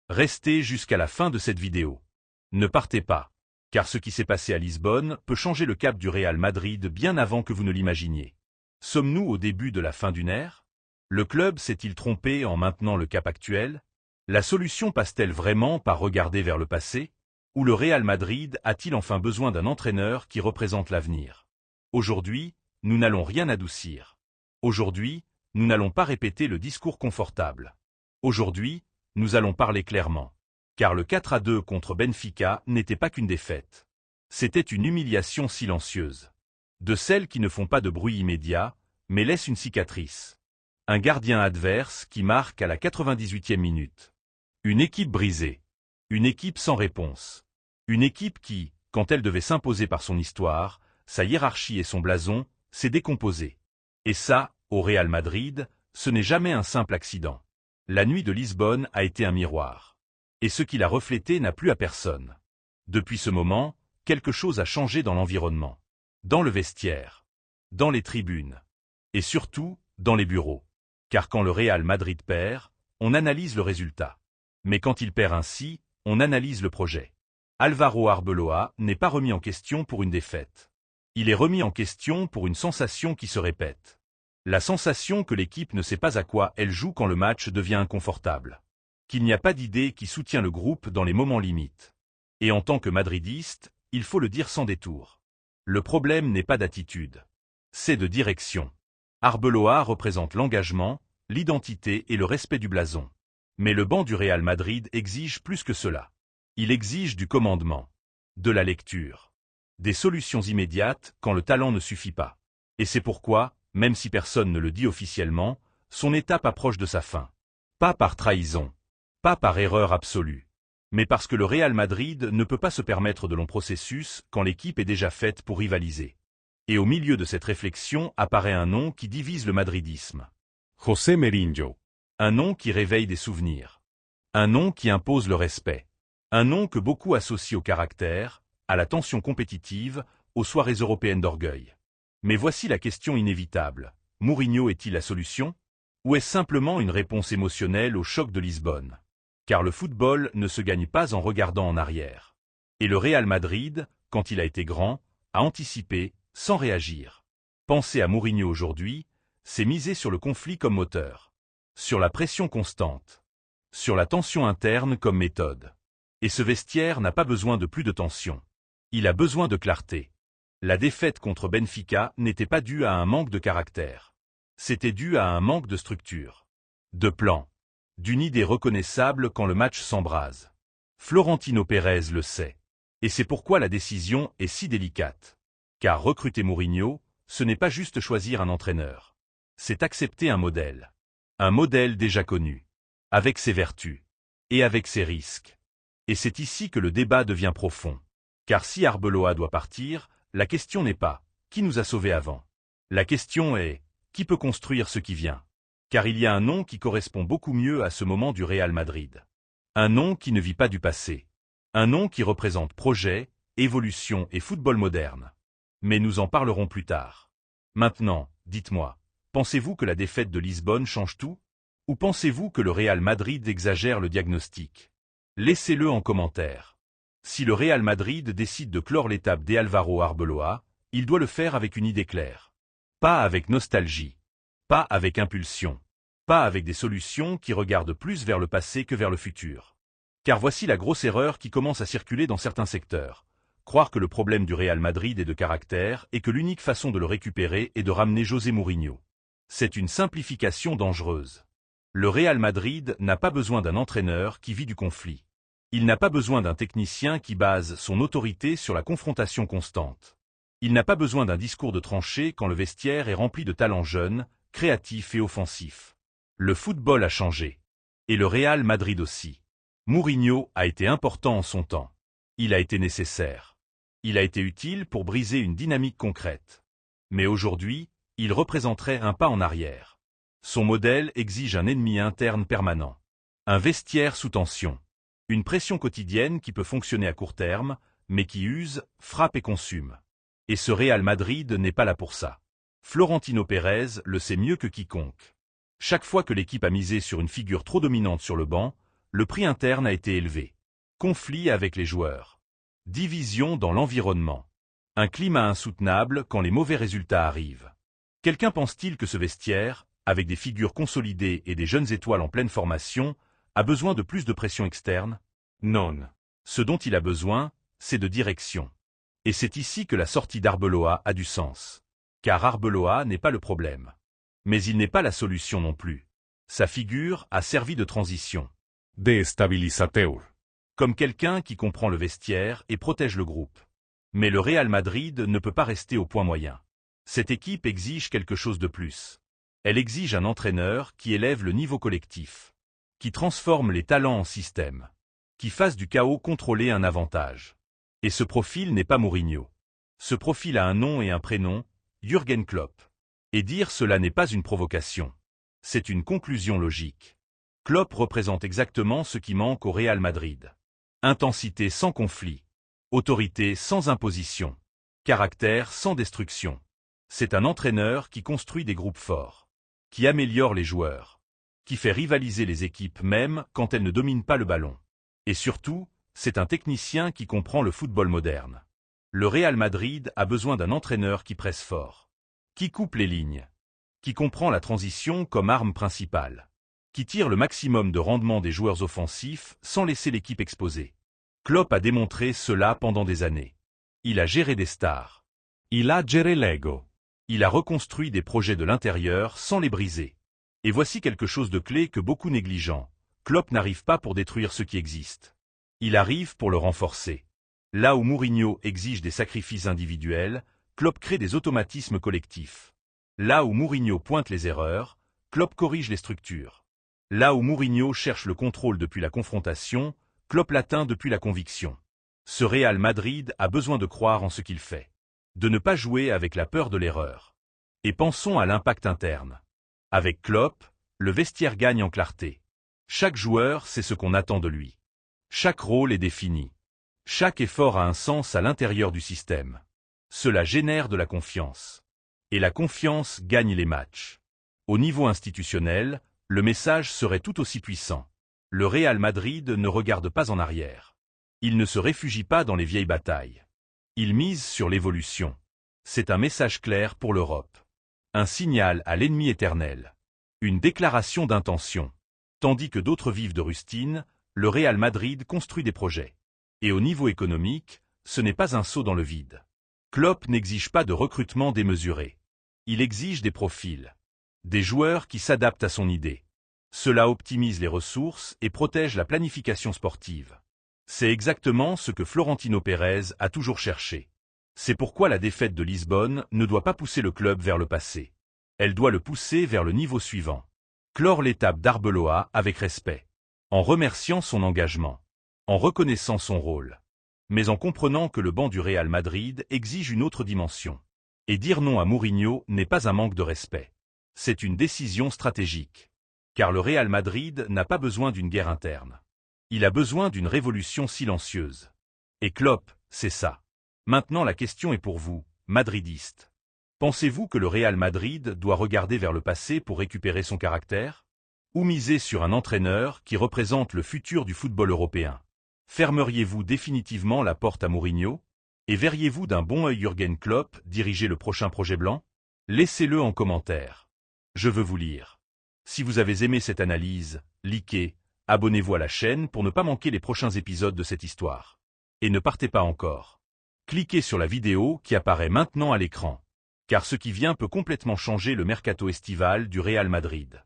Restez jusqu'à la fin de cette vidéo. Ne partez pas, car ce qui s'est passé à Lisbonne peut changer le cap du Real Madrid bien avant que vous ne l'imaginiez. Sommes-nous au début de la fin d'une ère? Le club s'est-il trompé en maintenant le cap actuel? La solution passe-t-elle vraiment par regarder vers le passé? Ou le Real Madrid a-t-il enfin besoin d'un entraîneur qui représente l'avenir? Aujourd'hui, nous n'allons rien adoucir. Aujourd'hui, nous n'allons pas répéter le discours confortable. Aujourd'hui, nous allons parler clairement. Car le 4-2 contre Benfica n'était pas qu'une défaite. C'était une humiliation silencieuse. De celles qui ne font pas de bruit immédiat, mais laissent une cicatrice. Un gardien adverse qui marque à la 98e minute. Une équipe brisée. Une équipe sans réponse. Une équipe qui, quand elle devait s'imposer par son histoire, sa hiérarchie et son blason, s'est décomposée. Et ça, au Real Madrid, ce n'est jamais un simple accident. La nuit de Lisbonne a été un miroir. Et ce qu'il a reflété n'a plu à personne. Depuis ce moment, quelque chose a changé dans l'environnement. Dans le vestiaire. Dans les tribunes. Et surtout, dans les bureaux. Car quand le Real Madrid perd, on analyse le résultat. Mais quand il perd ainsi, on analyse le projet. Álvaro Arbeloa n'est pas remis en question pour une défaite. Il est remis en question pour une sensation qui se répète. La sensation que l'équipe ne sait pas à quoi elle joue quand le match devient inconfortable. Qu'il n'y a pas d'idée qui soutient le groupe dans les moments limites. Et en tant que madridiste, il faut le dire sans détour. Le problème n'est pas d'attitude. C'est de direction. Arbeloa représente l'engagement, l'identité et le respect du blason. Mais le banc du Real Madrid exige plus que cela. Il exige du commandement, de la lecture, des solutions immédiates quand le talent ne suffit pas. Et c'est pourquoi, même si personne ne le dit officiellement, son étape approche de sa fin. Pas par trahison, pas par erreur absolue, mais parce que le Real Madrid ne peut pas se permettre de longs processus quand l'équipe est déjà faite pour rivaliser. Et au milieu de cette réflexion apparaît un nom qui divise le madridisme. José Mourinho. Un nom qui réveille des souvenirs. Un nom qui impose le respect. Un nom que beaucoup associent au caractère, à la tension compétitive, aux soirées européennes d'orgueil. Mais voici la question inévitable. Mourinho est-il la solution? Ou est-ce simplement une réponse émotionnelle au choc de Lisbonne? Car le football ne se gagne pas en regardant en arrière. Et le Real Madrid, quand il a été grand, a anticipé, sans réagir. Penser à Mourinho aujourd'hui, c'est miser sur le conflit comme moteur. Sur la pression constante. Sur la tension interne comme méthode. Et ce vestiaire n'a pas besoin de plus de tension. Il a besoin de clarté. La défaite contre Benfica n'était pas due à un manque de caractère. C'était dû à un manque de structure. De plan. D'une idée reconnaissable quand le match s'embrase. Florentino Pérez le sait. Et c'est pourquoi la décision est si délicate. Car recruter Mourinho, ce n'est pas juste choisir un entraîneur. C'est accepter un modèle. Un modèle déjà connu. Avec ses vertus. Et avec ses risques. Et c'est ici que le débat devient profond. Car si Arbeloa doit partir, la question n'est pas « qui nous a sauvés avant ?» La question est « qui peut construire ce qui vient ?» Car il y a un nom qui correspond beaucoup mieux à ce moment du Real Madrid. Un nom qui ne vit pas du passé. Un nom qui représente projet, évolution et football moderne. Mais nous en parlerons plus tard. Maintenant, dites-moi, pensez-vous que la défaite de Lisbonne change tout? Ou pensez-vous que le Real Madrid exagère le diagnostic? Laissez-le en commentaire. Si le Real Madrid décide de clore l'étape d'Álvaro Arbeloa, il doit le faire avec une idée claire. Pas avec nostalgie. Pas avec impulsion. Pas avec des solutions qui regardent plus vers le passé que vers le futur. Car voici la grosse erreur qui commence à circuler dans certains secteurs. Croire que le problème du Real Madrid est de caractère et que l'unique façon de le récupérer est de ramener José Mourinho. C'est une simplification dangereuse. Le Real Madrid n'a pas besoin d'un entraîneur qui vit du conflit. Il n'a pas besoin d'un technicien qui base son autorité sur la confrontation constante. Il n'a pas besoin d'un discours de tranchée quand le vestiaire est rempli de talents jeunes, créatifs et offensifs. Le football a changé. Et le Real Madrid aussi. Mourinho a été important en son temps. Il a été nécessaire. Il a été utile pour briser une dynamique concrète. Mais aujourd'hui, il représenterait un pas en arrière. Son modèle exige un ennemi interne permanent. Un vestiaire sous tension. Une pression quotidienne qui peut fonctionner à court terme, mais qui use, frappe et consume. Et ce Real Madrid n'est pas là pour ça. Florentino Pérez le sait mieux que quiconque. Chaque fois que l'équipe a misé sur une figure trop dominante sur le banc, le prix interne a été élevé. Conflit avec les joueurs. Division dans l'environnement. Un climat insoutenable quand les mauvais résultats arrivent. Quelqu'un pense-t-il que ce vestiaire, avec des figures consolidées et des jeunes étoiles en pleine formation, a besoin de plus de pression externe? Non. Ce dont il a besoin, c'est de direction. Et c'est ici que la sortie d'Arbeloa a du sens. Car Arbeloa n'est pas le problème. Mais il n'est pas la solution non plus. Sa figure a servi de transition. Destabilisateur. Comme quelqu'un qui comprend le vestiaire et protège le groupe. Mais le Real Madrid ne peut pas rester au point moyen. Cette équipe exige quelque chose de plus. Elle exige un entraîneur qui élève le niveau collectif, qui transforme les talents en système, qui fasse du chaos contrôlé un avantage. Et ce profil n'est pas Mourinho. Ce profil a un nom et un prénom, Jürgen Klopp. Et dire cela n'est pas une provocation. C'est une conclusion logique. Klopp représente exactement ce qui manque au Real Madrid. Intensité sans conflit. Autorité sans imposition. Caractère sans destruction. C'est un entraîneur qui construit des groupes forts, qui améliore les joueurs, qui fait rivaliser les équipes même quand elles ne dominent pas le ballon. Et surtout, c'est un technicien qui comprend le football moderne. Le Real Madrid a besoin d'un entraîneur qui presse fort, qui coupe les lignes, qui comprend la transition comme arme principale, qui tire le maximum de rendement des joueurs offensifs sans laisser l'équipe exposée. Klopp a démontré cela pendant des années. Il a géré des stars. Il a géré l'ego. Il a reconstruit des projets de l'intérieur sans les briser. Et voici quelque chose de clé que beaucoup négligent. Klopp n'arrive pas pour détruire ce qui existe. Il arrive pour le renforcer. Là où Mourinho exige des sacrifices individuels, Klopp crée des automatismes collectifs. Là où Mourinho pointe les erreurs, Klopp corrige les structures. Là où Mourinho cherche le contrôle depuis la confrontation, Klopp l'atteint depuis la conviction. Ce Real Madrid a besoin de croire en ce qu'il fait. De ne pas jouer avec la peur de l'erreur. Et pensons à l'impact interne. Avec Klopp, le vestiaire gagne en clarté. Chaque joueur sait ce qu'on attend de lui. Chaque rôle est défini. Chaque effort a un sens à l'intérieur du système. Cela génère de la confiance. Et la confiance gagne les matchs. Au niveau institutionnel, le message serait tout aussi puissant. Le Real Madrid ne regarde pas en arrière. Il ne se réfugie pas dans les vieilles batailles. Il mise sur l'évolution. C'est un message clair pour l'Europe. Un signal à l'ennemi éternel. Une déclaration d'intention. Tandis que d'autres vivent de rustine, le Real Madrid construit des projets. Et au niveau économique, ce n'est pas un saut dans le vide. Klopp n'exige pas de recrutement démesuré. Il exige des profils. Des joueurs qui s'adaptent à son idée. Cela optimise les ressources et protège la planification sportive. C'est exactement ce que Florentino Pérez a toujours cherché. C'est pourquoi la défaite de Lisbonne ne doit pas pousser le club vers le passé. Elle doit le pousser vers le niveau suivant. Clore l'étape d'Arbeloa avec respect. En remerciant son engagement. En reconnaissant son rôle. Mais en comprenant que le banc du Real Madrid exige une autre dimension. Et dire non à Mourinho n'est pas un manque de respect. C'est une décision stratégique. Car le Real Madrid n'a pas besoin d'une guerre interne. Il a besoin d'une révolution silencieuse. Et Klopp, c'est ça. Maintenant la question est pour vous, madridistes. Pensez-vous que le Real Madrid doit regarder vers le passé pour récupérer son caractère? Ou miser sur un entraîneur qui représente le futur du football européen? Fermeriez-vous définitivement la porte à Mourinho? Et verriez-vous d'un bon œil Jürgen Klopp diriger le prochain projet blanc? Laissez-le en commentaire. Je veux vous lire. Si vous avez aimé cette analyse, likez, abonnez-vous à la chaîne pour ne pas manquer les prochains épisodes de cette histoire. Et ne partez pas encore. Cliquez sur la vidéo qui apparaît maintenant à l'écran. Car ce qui vient peut complètement changer le mercato estival du Real Madrid.